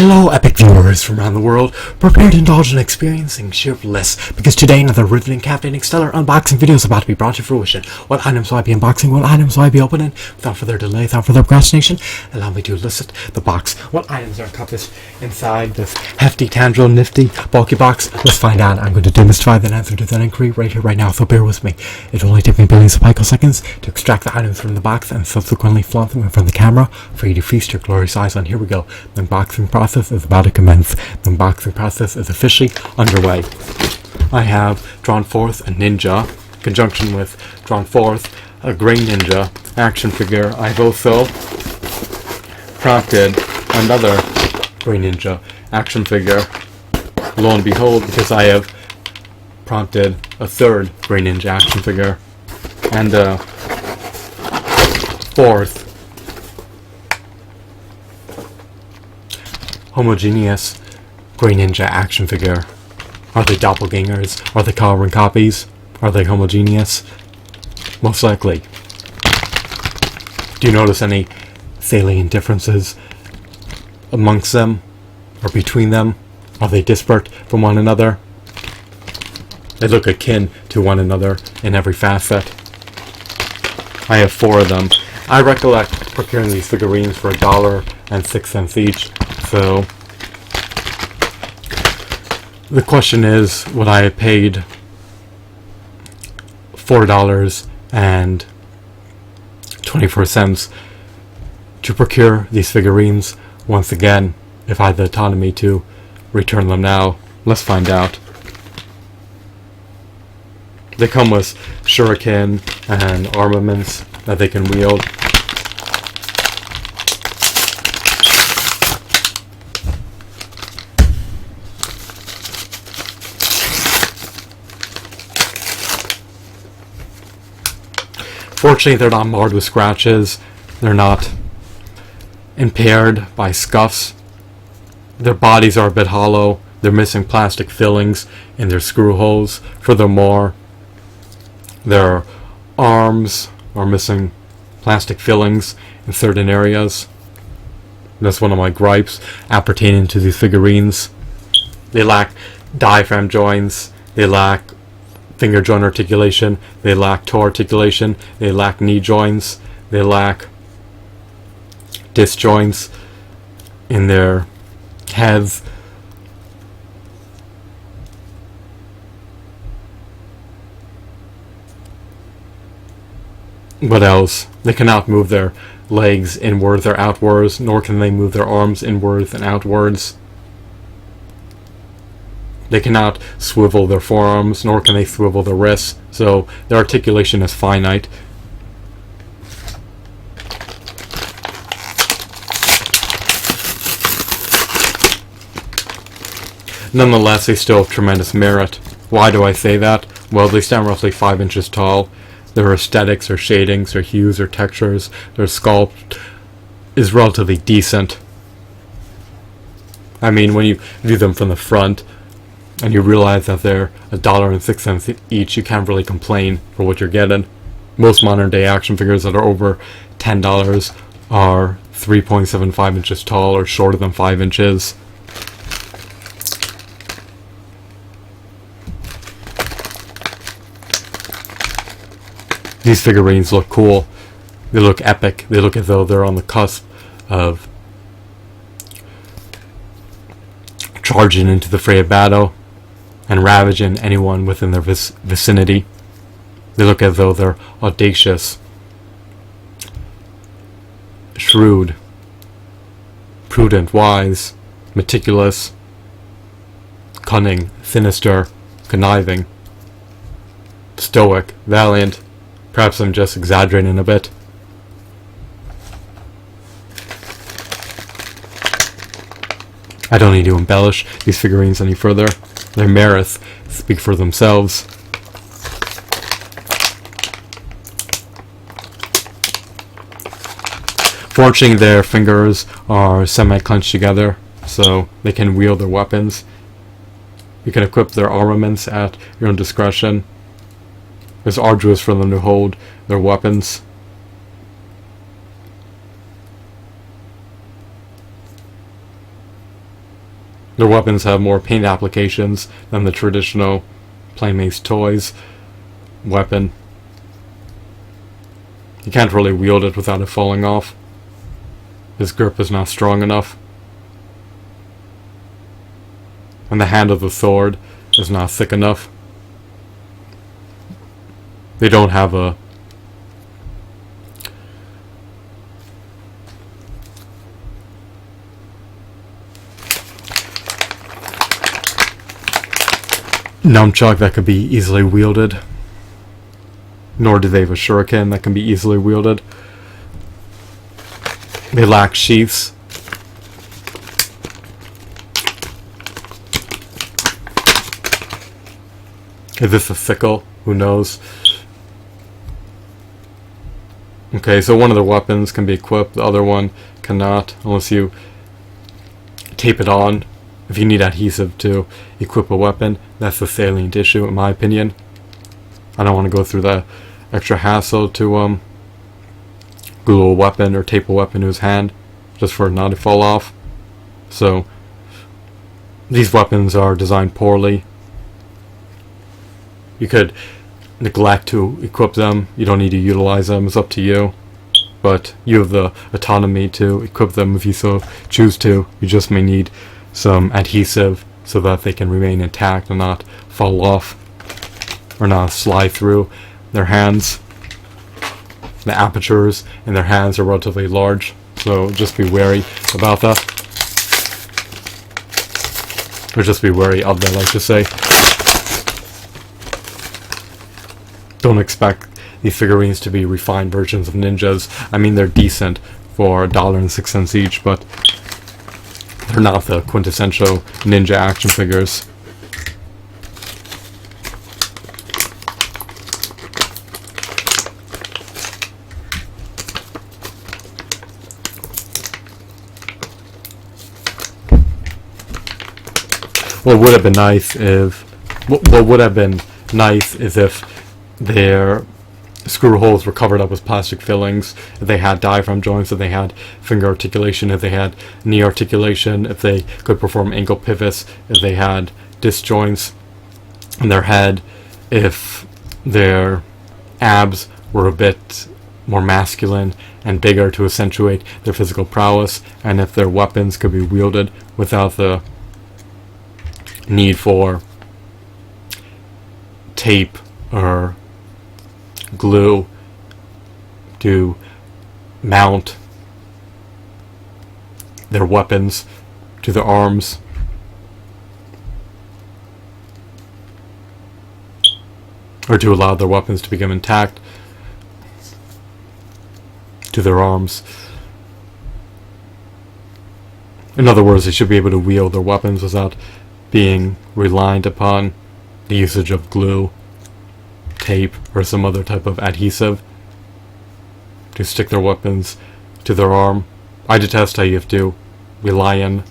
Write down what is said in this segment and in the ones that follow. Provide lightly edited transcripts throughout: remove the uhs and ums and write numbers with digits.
Hello, epic viewers from around the world. Prepare to indulge in experiencing sheer bliss, because today another riveting, captivating, stellar unboxing video is about to be brought to fruition. What items will I be unboxing? What items will I be opening? Without further delay, without further procrastination, allow me to elicit the box. What items are encompassed inside this hefty, tangible, nifty, bulky box? Let's find out. I'm going to demystify that answer to that inquiry right here, right now, so bear with me. It will only take me billions of picoseconds to extract the items from the box and subsequently flaunt them in front of the camera for you to feast your glorious eyes on. Here we go. The unboxing process is about to commence. The unboxing process is officially underway. I have drawn forth a ninja, in conjunction with drawn forth a gray ninja action figure. I've also prompted another gray ninja action figure. Lo and behold, because I have prompted a third gray ninja action figure and a fourth homogeneous gray ninja action figure. Are they doppelgangers? Are they carbon copies? Are they homogeneous? Most likely. Do you notice any salient differences amongst them or between them? Are they disparate from one another? They look akin to one another in every facet. I have 4 of them. I recollect procuring these figurines for $1.06 each. So the question is, would I have paid $4.24 to procure these figurines once again if I had the autonomy to return them now? Let's find out. They come with shuriken and armaments that they can wield. Fortunately, they're not marred with scratches. They're not impaired by scuffs. Their bodies are a bit hollow. They're missing plastic fillings in their screw holes. Furthermore, their arms are missing plastic fillings in certain areas. That's one of my gripes appertaining to these figurines. They lack diaphragm joints. They lack finger joint articulation, they lack toe articulation, they lack knee joints, they lack disc joints in their heads. What else? They cannot move their legs inwards or outwards, nor can they move their arms inwards and outwards. They cannot swivel their forearms, nor can they swivel their wrists, so their articulation is finite. Nonetheless, they still have tremendous merit. Why do I say that? Well, they stand roughly 5 inches tall. Their aesthetics, or shadings, or hues, or textures, their sculpt is relatively decent. I mean, when you view them from the front, and you realize that they're $1.06 each, you can't really complain for what you're getting. Most modern day action figures that are over $10 are 3.75 inches tall or shorter than 5 inches. These figurines look cool. They look epic. They look as though they're on the cusp of charging into the fray of battle and ravaging anyone within their vicinity. They look as though they're audacious, shrewd, prudent, wise, meticulous, cunning, sinister, conniving, stoic, valiant. Perhaps I'm just exaggerating a bit. I don't need to embellish these figurines any further. Their merits speak for themselves. Fortunately, their fingers are semi-clenched together, so they can wield their weapons. You can equip their armaments at your own discretion. It's arduous for them to hold their weapons. Their weapons have more paint applications than the traditional Playmates Toys weapon. You can't really wield it without it falling off. His grip is not strong enough. And the hand of the sword is not thick enough. They don't have a nunchuck that could be easily wielded, nor do they have a shuriken that can be easily wielded. They lack sheaths. Is this a sickle? Who knows? Okay, so one of their weapons can be equipped, the other one cannot, unless you tape it on. If you need adhesive to equip a weapon, that's the salient issue, in my opinion. I don't want to go through the extra hassle to glue a weapon or tape a weapon to his hand just for it not to fall off. So these weapons are designed poorly. You could neglect to equip them. You don't need to utilize them. It's up to you. But you have the autonomy to equip them if you so choose to. You just may need some adhesive so that they can remain intact and not fall off or not slide through their hands. The apertures in their hands are relatively large, so just be wary about that. Or just be wary of that, I should say. Don't expect these figurines to be refined versions of ninjas. I mean, they're decent for $1.06 each, but they're not the quintessential ninja action figures. What would have been nice is if their screw holes were covered up with plastic fillings, if they had diaphragm joints, if they had finger articulation, if they had knee articulation, if they could perform ankle pivots, if they had disc joints in their head, if their abs were a bit more masculine and bigger to accentuate their physical prowess, and if their weapons could be wielded without the need for tape or glue to mount their weapons to their arms. Or to allow their weapons to become intact to their arms. In other words, they should be able to wield their weapons without being reliant upon the usage of glue, tape, or some other type of adhesive to stick their weapons to their arm. I detest how you have to rely on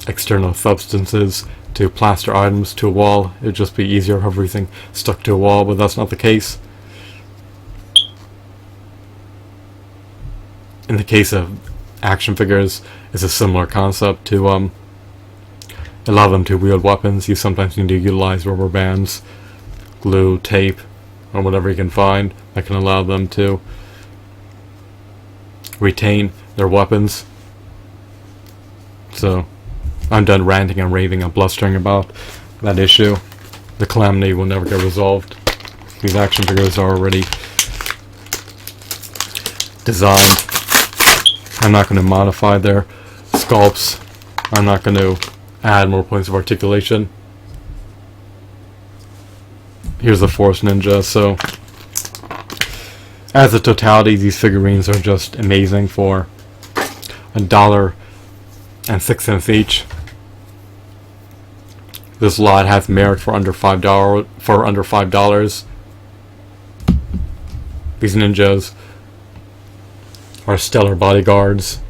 external substances to plaster items to a wall. It would just be easier if everything stuck to a wall, but that's not the case. In the case of action figures, it's a similar concept. To allow them to wield weapons, you sometimes need to utilize rubber bands, glue, tape, or whatever you can find that can allow them to retain their weapons. So I'm done ranting and raving and blustering about that issue. The calamity will never get resolved. These action figures are already designed. I'm not going to modify their sculpts. I'm not going to add more points of articulation. Here's the Force Ninja. So as a totality, these figurines are just amazing for $1.06 each. This lot has merit for under $5. These ninjas are stellar bodyguards.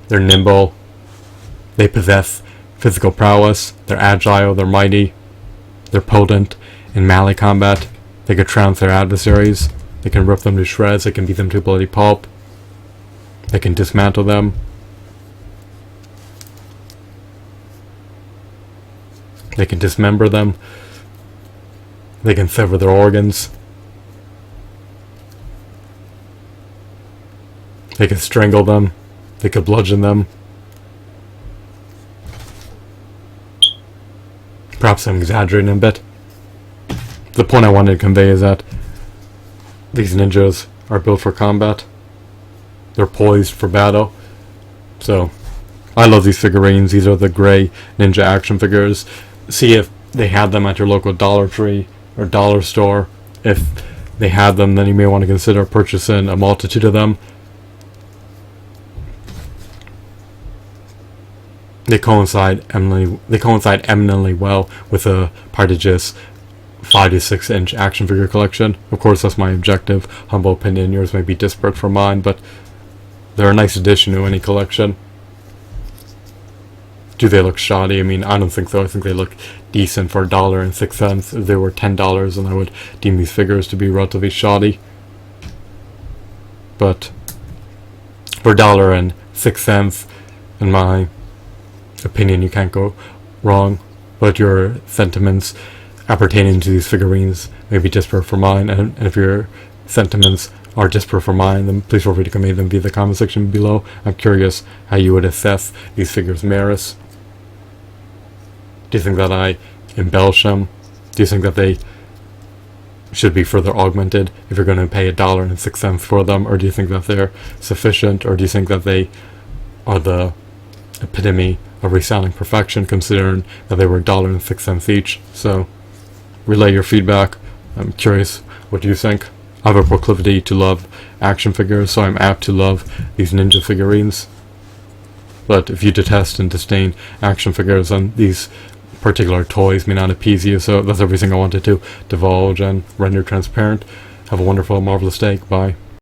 They're nimble. They possess physical prowess. They're agile. They're mighty. They're potent in melee combat. They can trounce their adversaries. They can rip them to shreds. They can beat them to bloody pulp. They can dismantle them. They can dismember them. They can sever their organs. They can strangle them. They could bludgeon them. Perhaps I'm exaggerating a bit. The point I wanted to convey is that these ninjas are built for combat. They're poised for battle. So, I love these figurines. These are the grey ninja action figures. See if they had them at your local Dollar Tree or dollar store. If they had them, then you may want to consider purchasing a multitude of them. They coincide eminently well with a Partage's 5 to 6 inch action figure collection. Of course, that's my objective. Humble opinion, yours may be disparate from mine, but they're a nice addition to any collection. Do they look shoddy? I mean, I don't think so. I think they look decent for $1.06. If they were $10, then I would deem these figures to be relatively shoddy. But for $1.06, in my opinion, you can't go wrong. But your sentiments appertaining to these figurines may be disparate from mine, and if your sentiments are disparate from mine, then please feel free to convey them via the comment section below. I'm curious how you would assess these figures' merits. Do you think that I embellish them? Do you think that they should be further augmented if you're going to pay $1.06 for them? Or do you think that they're sufficient? Or do you think that they are the epitome of reselling perfection, considering that they were $1.06 each? So, relay your feedback. I'm curious, what do you think? I have a proclivity to love action figures, so I'm apt to love these ninja figurines. But if you detest and disdain action figures, then these particular toys may not appease you. So that's everything I wanted to divulge and render transparent. Have a wonderful, marvelous day. Bye.